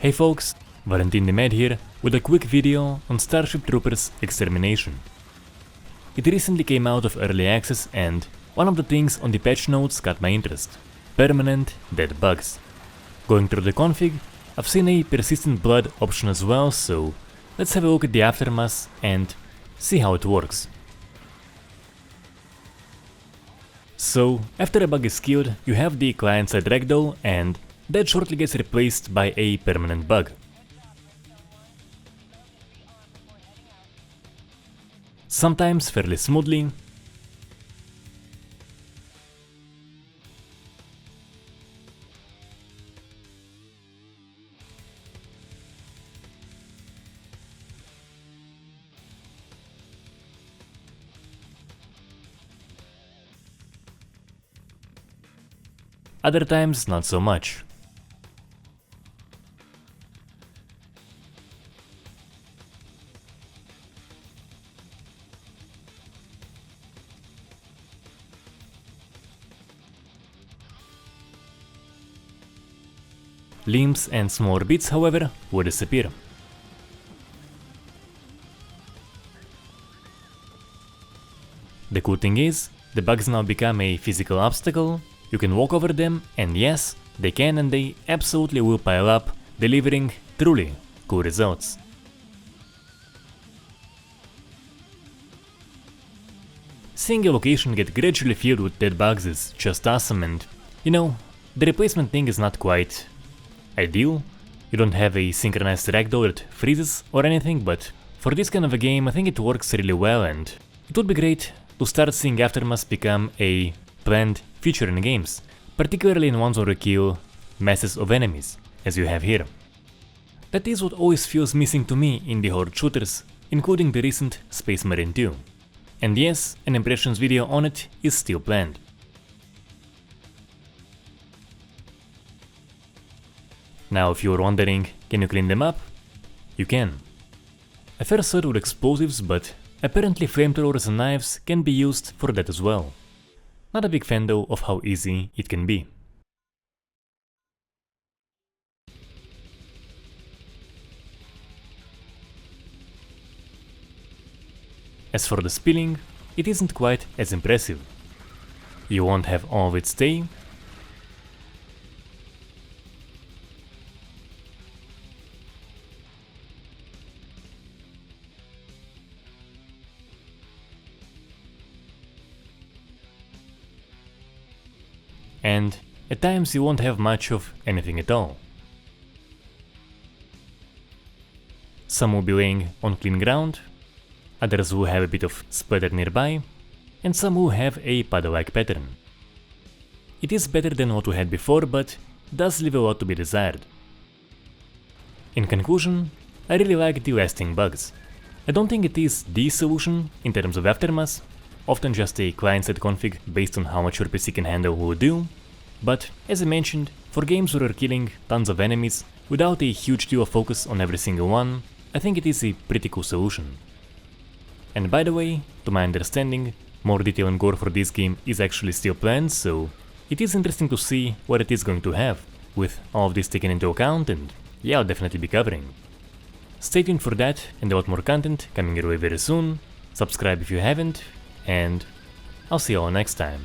Hey folks, Valentin the Med here with a quick video on Starship Troopers Extermination. It recently came out of early access and one of the things on the patch notes got my interest. Permanent dead bugs. Going through the config, I've seen a persistent blood option as well, so let's have a look at the aftermath and see how it works. So, after a bug is killed, you have the client-side ragdoll and that shortly gets replaced by a permanent bug. Sometimes fairly smoothly, other times not so much. Limbs and smaller bits, however, would disappear. The cool thing is, the bugs now become a physical obstacle, you can walk over them, and yes, they can and they absolutely will pile up, delivering truly cool results. Seeing a location get gradually filled with dead bugs is just awesome, and you know, the replacement thing is not quite ideal. You don't have a synchronized ragdoll that freezes or anything, but for this kind of a game I think it works really well, and it would be great to start seeing aftermath become a planned feature in games, particularly in ones where you kill masses of enemies, as you have here. That is what always feels missing to me in the horde shooters, including the recent Space Marine 2. And yes, an impressions video on it is still planned. Now if you are wondering, can you clean them up? You can. I first thought with explosives, but apparently flamethrowers and knives can be used for that as well. Not a big fan though of how easy it can be. As for the spilling, it isn't quite as impressive. You won't have all of it stay. And at times you won't have much of anything at all. Some will be laying on clean ground, others will have a bit of splatter nearby, and some will have a puddle-like pattern. It is better than what we had before, but does leave a lot to be desired. In conclusion, I really like the lasting bugs. I don't think it is the solution in terms of aftermath, often just a client-side config based on how much your PC can handle will do, but as I mentioned, for games where you're killing tons of enemies without a huge deal of focus on every single one, I think it is a pretty cool solution. And by the way, to my understanding, more detail and gore for this game is actually still planned, so it is interesting to see what it is going to have, with all of this taken into account, and yeah, I'll definitely be covering. Stay tuned for that and a lot more content coming your way very soon, subscribe if you haven't, and I'll see you all next time.